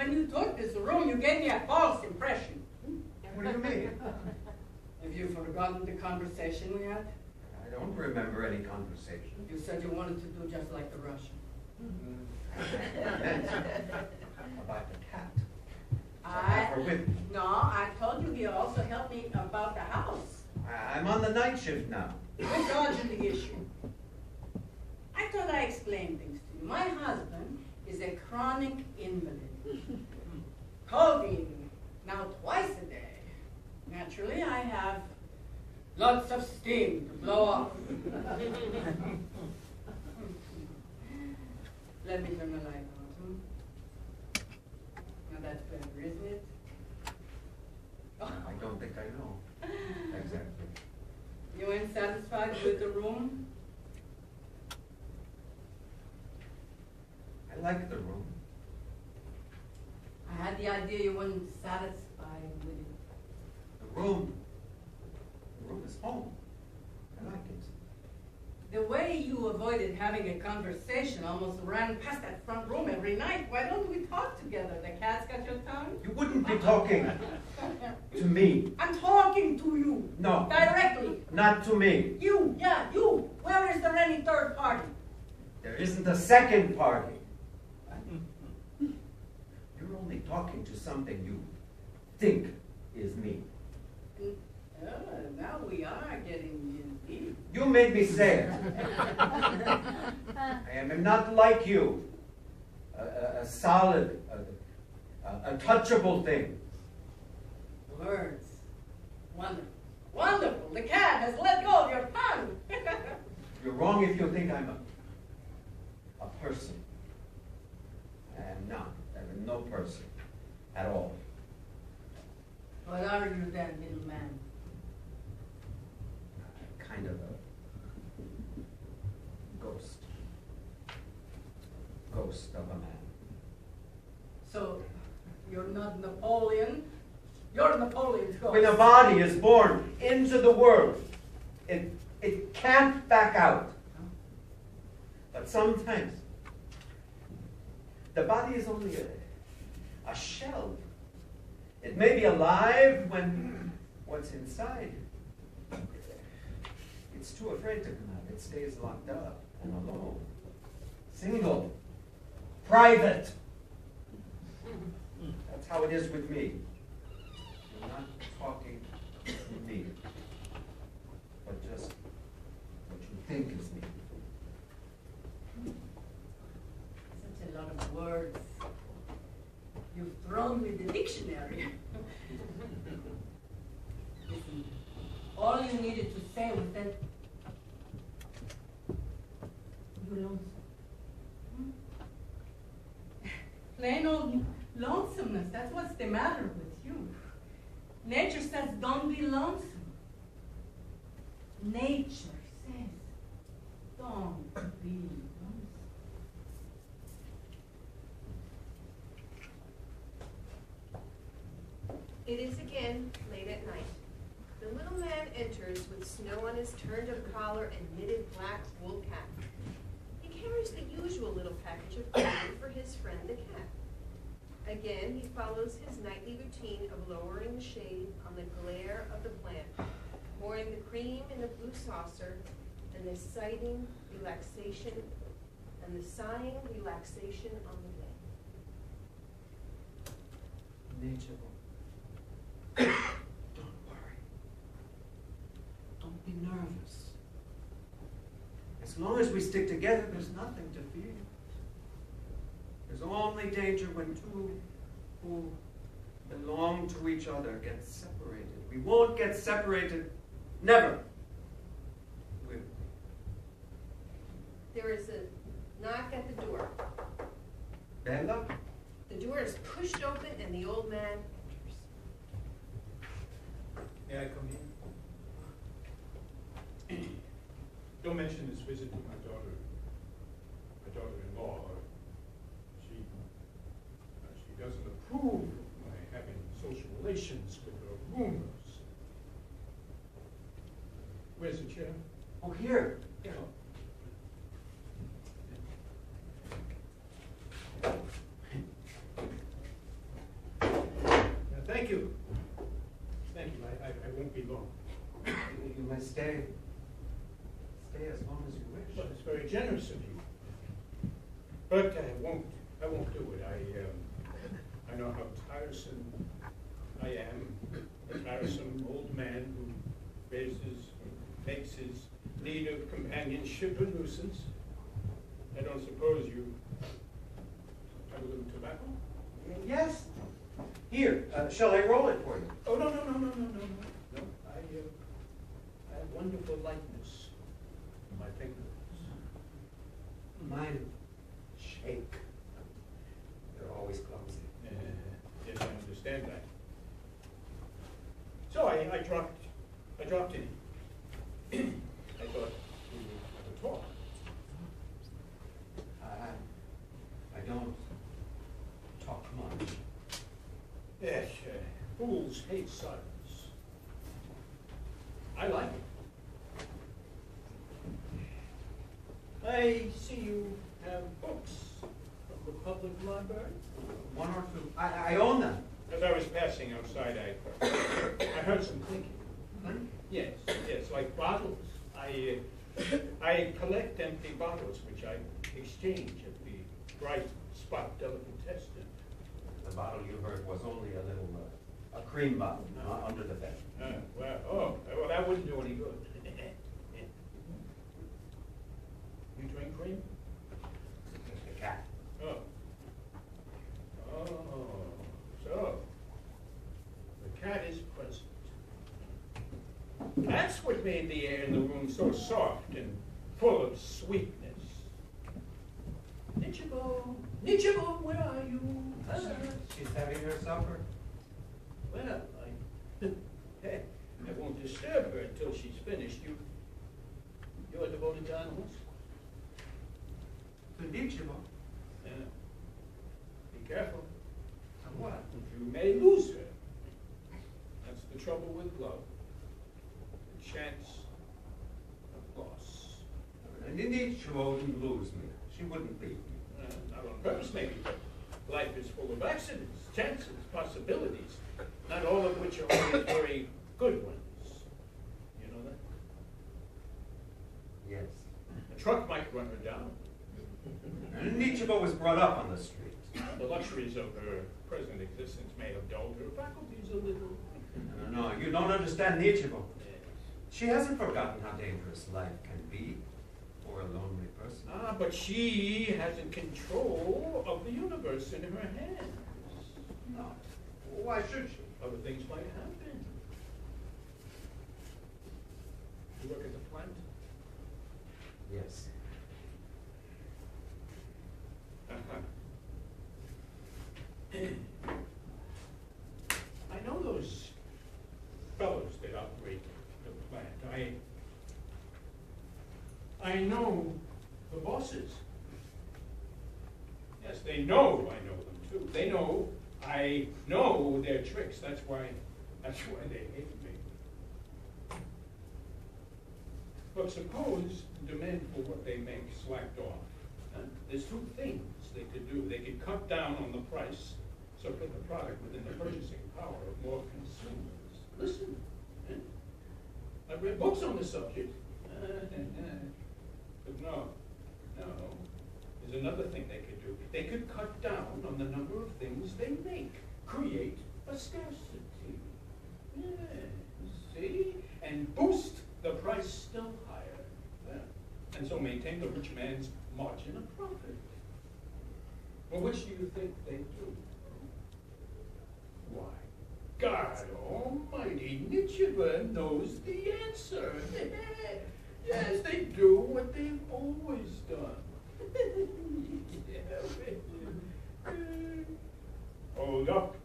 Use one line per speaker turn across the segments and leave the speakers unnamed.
when you took this room, you gave me a false impression.
What do you mean?
Have you forgotten the conversation we had?
I don't remember any conversation.
You said you wanted to do just like the Russian.
About the cat.
No, I told you he also helped me about the house.
I'm on the night shift now.
We're dodging the issue. I thought I explained things to you. My husband is a chronic invalid. Codeine, now twice a day. Naturally, I have lots of steam to blow off. Let me turn the light on. Now that's better, isn't it?
I don't think I know. Exactly.
You ain't satisfied with the room?
I like the room.
I had the idea you weren't satisfied with it.
The room is home. I like it.
The way you avoided having a conversation almost ran past that front room every night. Why don't we talk together? The cat's got your tongue?
You wouldn't be talking to me.
I'm talking to you.
No.
Directly.
Not to me.
You, yeah, you. Where is there any third party?
There isn't a second party. You're only talking to something you think is me.
Now we are getting deep.
You made me say it. I am not like you. A solid, a touchable thing.
Words. Wonderful. Wonderful. The cat has let go of your tongue.
You're wrong if you think I'm a person. I am not. I'm no person at all.
What are you then, little man?
Kind of a ghost. Ghost of a man.
So, you're not Napoleon? You're Napoleon's ghost.
When a body is born into the world, it can't back out. But sometimes, the body is only a shell. It may be alive when what's inside, it's too afraid to come out. It stays locked up and alone. Single. Private. That's how it is with me. You're not talking to me, but just what you think is me.
Such a lot of words. You've thrown me the dictionary. Listen, all you needed to say was that you're lonesome. Plain old lonesomeness, that's what's the matter with you. Nature says don't be lonesome. Nature says don't be lonesome.
It is again late at night. The little man enters with snow on his turned-up collar and knitted black wool cap. He carries the usual little package of food for his friend the cat. Again, he follows his nightly routine of lowering the shade on the glare of the plant, pouring the cream in the blue saucer, and the sighing relaxation on the way.
Nature. Don't worry. Don't be nervous. As long as we stick together, there's nothing to fear. There's only danger when two who belong to each other get separated. We won't get separated. Never.
There is a knock at the door.
Bella?
The door is pushed open and the old man enters.
May I come in? Don't mention this visit to my daughter-in-law. She doesn't approve of my having social relations with her roomers. Where's the chair?
Oh, here.
Yeah. Thank you. Thank you. I won't be long.
You may stay. Stay as long as you wish.
Well, it's very generous of you. But I won't do it. I know how tiresome I am. A tiresome old man who makes his need of companionship a nuisance. I don't suppose you have a little tobacco?
Yes. Here, shall I roll it for you?
Oh, no. I have wonderful lightness in my fingers.
Mine shake. They're always clumsy.
Yes, I understand that. So I dropped in. I thought we would have a talk.
I don't talk much.
Yes, fools hate silence. I like it. I see you have books from the public library.
One or two. I own them.
As I was passing outside, I heard some clinking. Yes, like bottles. I collect empty bottles, which I exchange at the Bright Spot Delicatessen.
The bottle you heard was only a little, a cream bottle under the bed.
Well, that wouldn't do any good. You drink cream?
The cat.
Oh, so the cat is present. That's what made the air in the room so soft and full of sweetness. Nichibo, where are you?
She's having her supper.
Well, I won't disturb her until she's finished. You're devoted to animals?
Konnichiwa.
Yeah. Be careful.
What?
You may lose her. That's the trouble with love. The chance of loss.
And indeed, she wouldn't lose me. She wouldn't leave me.
Not on purpose, maybe, but life is full of accidents, chances, possibilities, not all of which are always very good ones. You know that?
Yes.
A truck might run her down.
And Nichibo was brought up on the street.
The luxuries of her present existence may have dulled her faculties a little.
No, you don't understand Nichibo.
Yes.
She hasn't forgotten how dangerous life can be for a lonely person.
But she hasn't control of the universe in her hands.
No. Why should she?
Other things might happen. You look at the plant?
Yes.
I know those fellows that operate the plant. I know the bosses. Yes, they know I know them too. They know I know their tricks. That's why they hate me. But suppose the demand for what they make slacked off. There's two things they could do. They could cut down on the price, so put the product within the purchasing power of more consumers. Listen, I've read books on the subject. But no. There's another thing they could do. They could cut down on the number of things they make, create a scarcity. See? And boost the price still higher. And so maintain the rich man's margin of profit. Well, which do you think they do? Why, God Almighty, Nichiba knows the answer. Yes, they do what they've always done. Hold up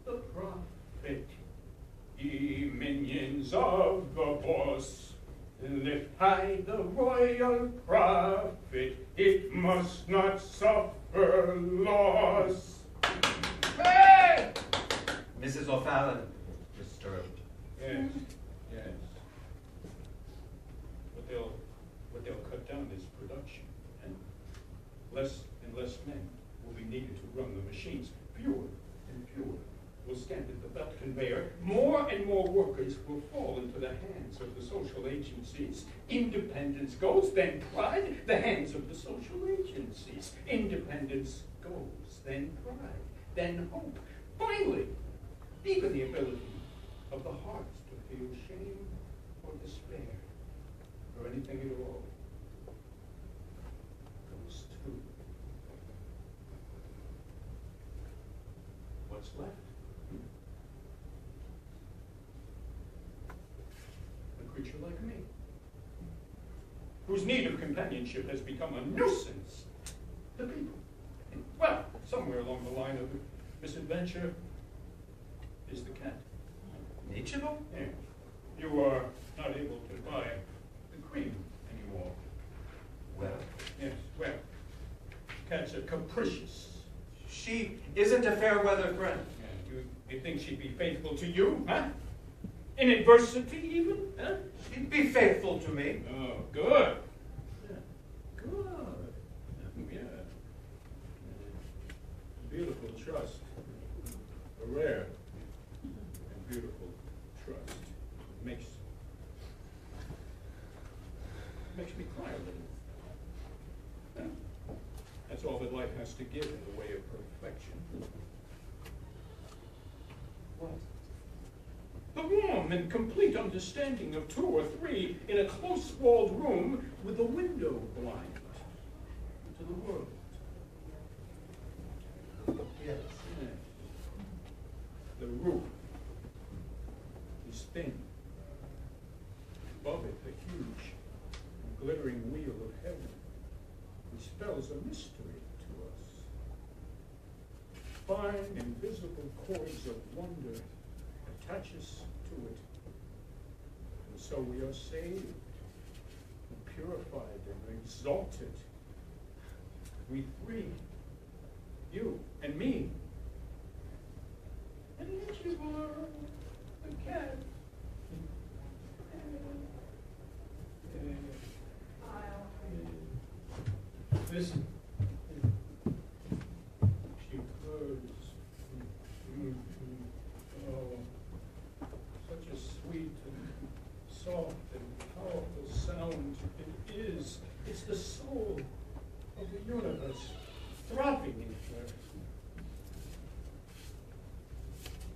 the prophet, ye minions of the boss. Lift high the royal prophet, it must not suffer loss. Hey!
Mrs. O'Fallon disturbed.
Yes. What they'll cut down is production. And less men will be needed to run the machines. Fewer and fewer will stand at the belt conveyor, more and more workers will fall into the hands of the social agencies. Independence goes, then pride, the hands of the social agencies. Independence goes, then pride, then hope. Finally, even the ability of the heart to feel shame or despair, or anything at all, goes too. What's left? A creature like me, whose need of companionship has become a nuisance to people. And, well, somewhere along the line of misadventure is the cat.
Ichigo?
Yeah. You are not able to buy the cream anymore.
Well,
Yes, well, cats are capricious.
she isn't a fair weather friend.
Yeah, you think she'd be faithful to you, huh? In adversity, even, huh?
She'd be faithful to me.
Oh, good. Yeah. Good. Yeah. Beautiful trust. A rare and beautiful trust. Makes me cry a little. Yeah. That's all that life has to give in the way of perfection.
What?
The warm and complete understanding of two or three in a close-walled room with a window blind to the world.
Yes.
Yes. The roof is thin. Above it, the huge and glittering wheel of heaven, which spells a mystery to us. Fine, invisible cords of wonder attach us to it. And so we are saved, and purified, and exalted. We three, you and me, and you are the cat. Listen. She purrs. Oh, such a sweet and soft and powerful sound it is. It's the soul of the universe throbbing in her.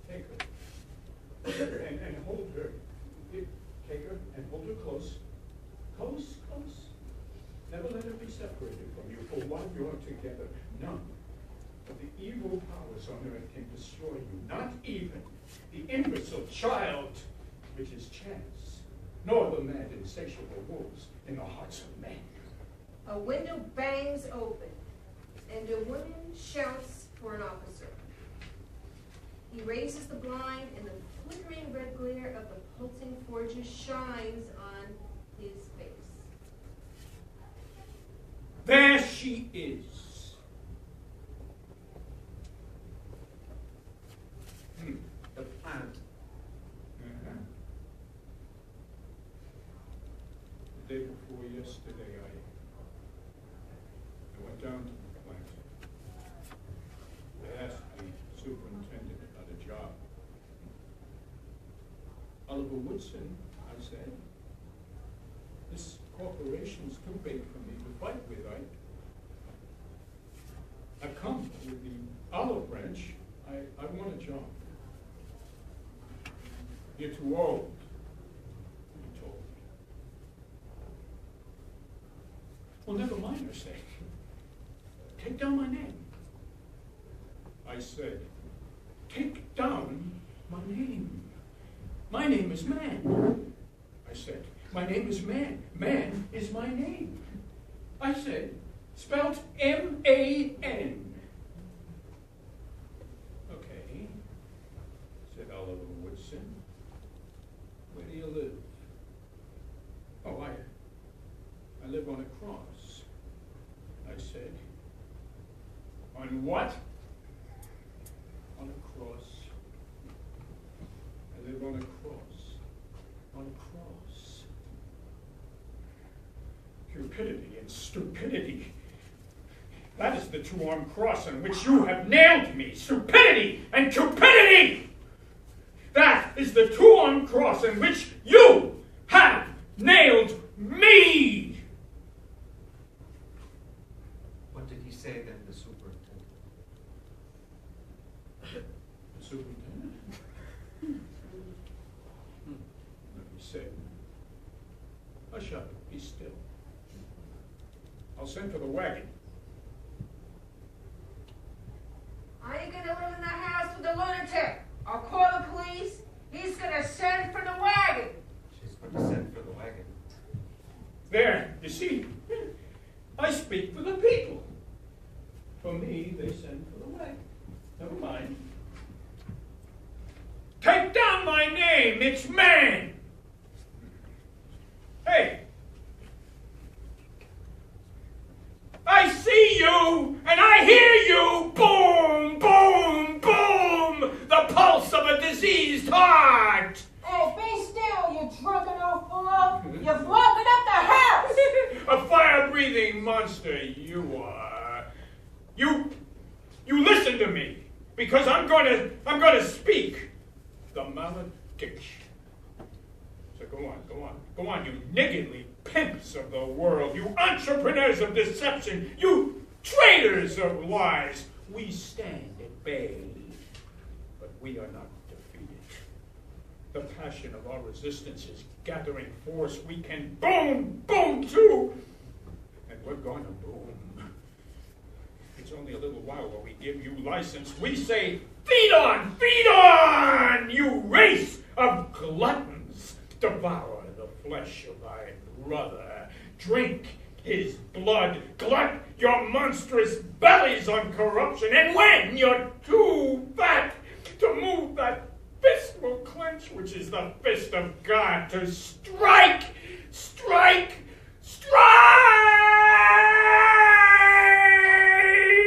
Take her and hold her. Take her and hold her close. Close, close. Never let her be separated from you, for while you're together, none of the evil powers on earth can destroy you, not even the imbecile child, which is chance, nor the mad insatiable wolves in the hearts of men.
A window bangs open, and a woman shouts for an officer. He raises the blind, and the flickering red glare of the pulsing forges shines on his face.
There she is.
The plant.
The day before yesterday, I went down to the plant. I asked the superintendent about a job. Oliver Woodson, I said, this corporation's too big for me to fight with. I've come with the olive branch. I want a job. You're too old, he told me. Well, never mind, I said. Take down my name. I said, take down my name. My name is Man. I said, my name is Man. Man is my name. I said, spelt M-A-N. Okay, said Oliver Woodson. Where do you live? Oh, I live on a cross. I said, on what? On a cross. I live on a cross. On a cross. Cupidity and stupidity. That is the two-armed cross on which you have nailed me. Stupidity and cupidity! cross in which you have nailed me.
What did he say then, the superintendent?
The superintendent? Let me say, hush up, be still. I'll send for the wagon.
Are you gonna live in the house with the lunatic? I'll call the police. He's gonna send for the wagon.
She's going to send for the wagon.
There, you see, I speak for the people. For me, they send for the wagon. Never mind. Take down my name, it's man. Hey, I see you and I hear you. Boom, boom, boom. The pulse of a diseased heart.
Hey, be still, you drunken old fool. You've woken up the house.
A fire-breathing monster you are. You listen to me, because I'm gonna speak the malediction. So go on, you niggardly pimps of the world, you entrepreneurs of deception, you traitors of lies. We stand at bay, but we are not defeated. The passion of our resistance is gathering force. We can boom, boom too, and we're gonna boom. It's only a little while where we give you license. We say, feed on, you race of gluttons. Devour the flesh of thy brother. Drink his blood. Glut your monstrous bellies on corruption. And when you're too fat to move that fist will clench, which is the fist of God, to strike, strike, strike!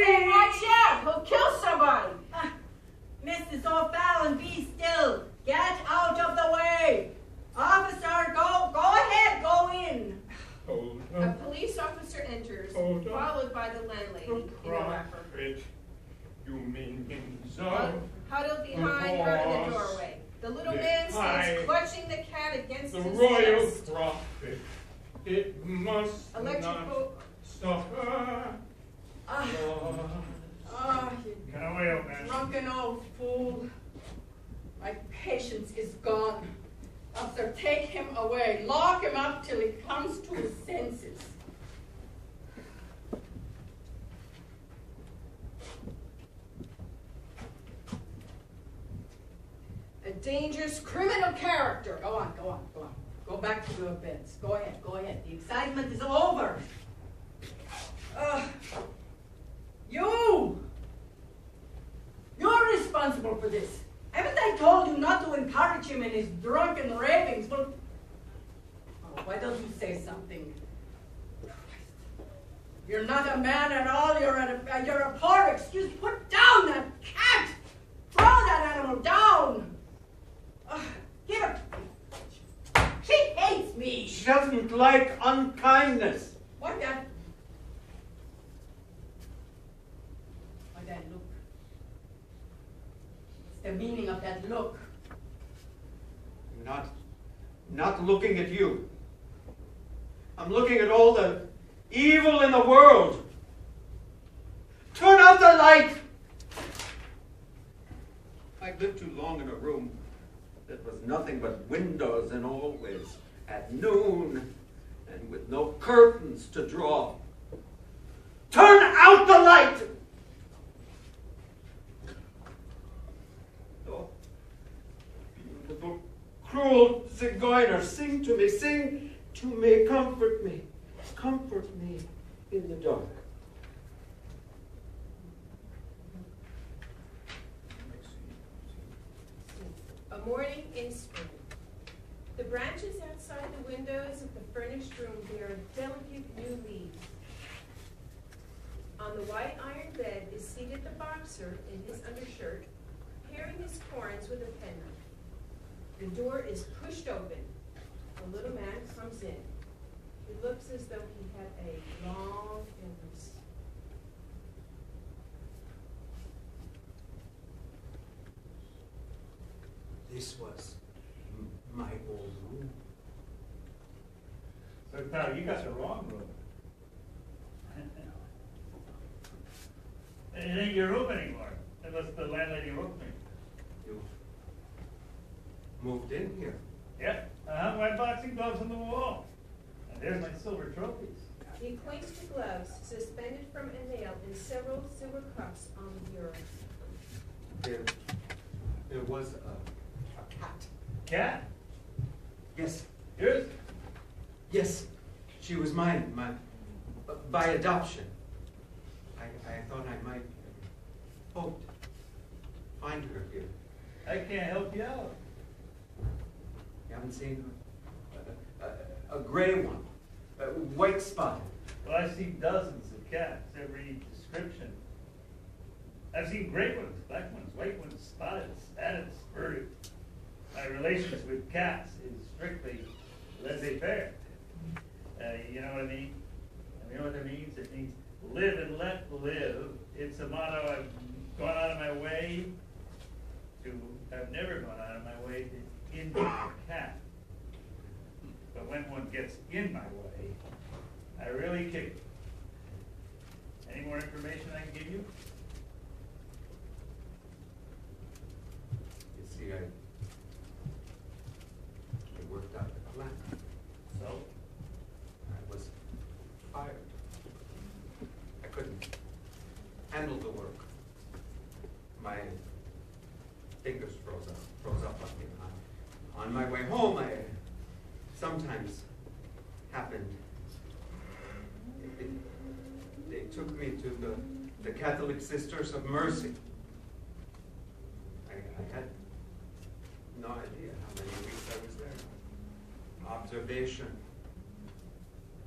Hey, watch out. He'll kill somebody.
Mrs. O'Fallon, be still. Get out of the way. Officer, go ahead, go in.
Hold
A
up.
police officer enters,
Hold on.
followed by the landlady in a wrapper.
Prophet, you mean himself?
Huddled behind her in the doorway. The little man stands clutching the cat against
The
his
royal
chest.
prophet, it must not
Electrical.
stop her.
You
Get away, old man.
drunken old fool. My patience is gone. Officer, take him away. Lock him up till he comes to his senses.
A dangerous criminal character.
Go on. Go back to your beds. Go ahead. The excitement is over. You're responsible for this. Haven't I told you not to encourage him in his drunken ravings? Well, why don't you say something? You're not a man at all. You're a poor excuse. Put down that cat. Throw that animal down. Give it. She hates me.
She doesn't like unkindness.
Why that look? What's the meaning of that look?
Not looking at you. I'm looking at all the evil in the world. Turn out the light! I've lived too long in a room that was nothing but windows and always at noon and with no curtains to draw. Turn out the light! Oh, beautiful, cruel Zigeuner, sing to me, comfort me in the dark.
A morning in spring. The branches outside the windows of the furnished room bear delicate new leaves. On the white iron bed is seated the boxer in his undershirt, paring his corns with a penknife. The door is pushed open. A little man comes in. He looks as though he had a long illness.
This was my old room.
So, pal, you got the wrong room. It ain't your room anymore, unless the landlady wrote me.
You moved in here.
Yeah, I hung my boxing gloves on the wall. And there's my silver trophies.
He points to gloves suspended from a nail in several silver cups on the bureau.
There was a cat.
Cat?
Yes,
Yours?
yes, she was mine, by adoption. I thought I might hope to find her here.
I can't help you out.
You haven't seen her? A gray one, white spotted.
Well, I've seen dozens of cats, every description. I've seen gray ones, black ones, white ones, spotted, spatted, spurred. My relations with cats is strictly laissez-faire. You know what I mean? You know what that means? It means live and let live. It's a motto I've gone out of my way to, I've never gone out of my way to injure a cat. But when one gets in my way, I really kick it. Any more information I can give you?
You see, I worked out the plan.
So?
I was fired. I couldn't handle the work. My fingers froze up on me. On my way home, I sometimes happened. They took me to the Catholic Sisters of Mercy. I had no idea how many weeks I was there. Observation.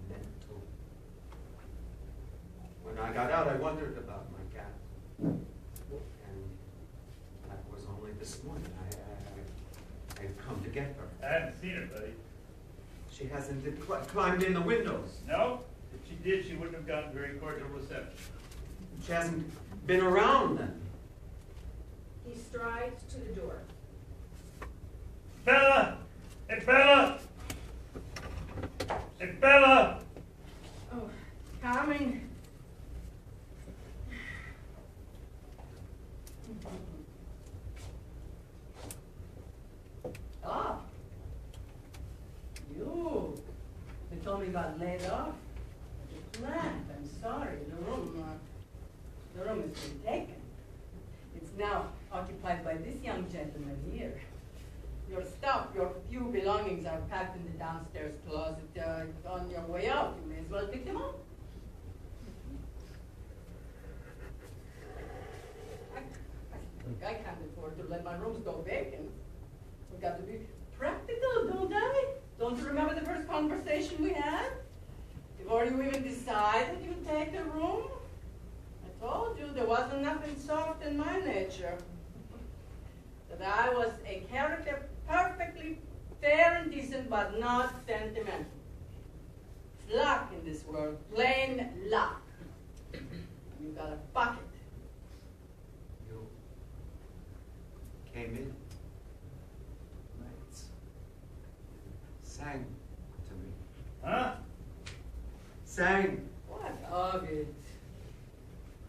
Mental. When I got out, I wondered about my cat. And that was only this morning. I'd come to get her.
I haven't seen her, buddy.
She hasn't climbed in the windows.
No? If she did, she wouldn't have gotten very cordial reception.
She hasn't been around then.
He strides to the door.
Bella! Hey, Bella! Hey, Bella!
Oh, coming. Ah, you told me you got laid off. The plant, I'm sorry, the room has been taken. It's now occupied by this young gentleman here. Your stuff, your few belongings are packed in the downstairs closet. On your way out, you may as well pick them up. I can't afford to let my rooms go vacant. We've got to be practical, don't I? Don't you remember the first conversation we had? Before you even decided you'd take the room? I told you there wasn't nothing soft in my nature. That I was a character perfectly fair and decent, but not sentimental. It's luck in this world, plain luck. You got a bucket.
You came in nights, sang to me.
Huh?
Sang.
What of it?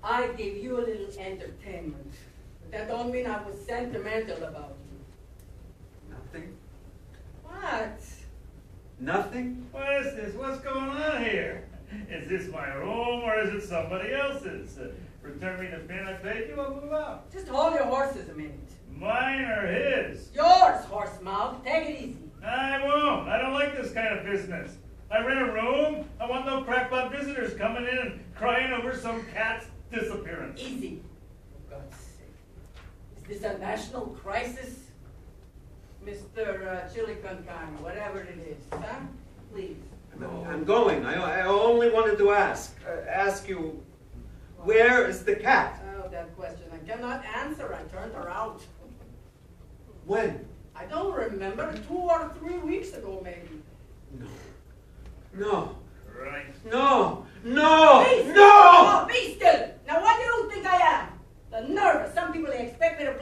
I gave you a little entertainment. But that don't mean I was sentimental about you.
Nothing.
What?
Nothing?
What is this? What's going on here? Is this my room or is it somebody else's? Return me the pin I paid you, I'll move out.
Just hold your horses a minute.
Mine or his?
Yours, horse mouth. Take it easy.
I won't. I don't like this kind of business. I rent a room. I want no crackpot visitors coming in and crying over some cat's disappearance.
Easy. For God's sake. Is this a national crisis? Mr. Chilicancano, whatever it is, huh? Please.
I'm going. I only wanted to ask you, where is the cat?
Oh, that question I cannot answer. I turned her out.
When?
I don't remember. 2 or 3 weeks ago, maybe.
No. No.
Right.
No. No.
Be still!
No!
Oh, be still! Now, what do you think I am? The nervous. Some people expect me to play.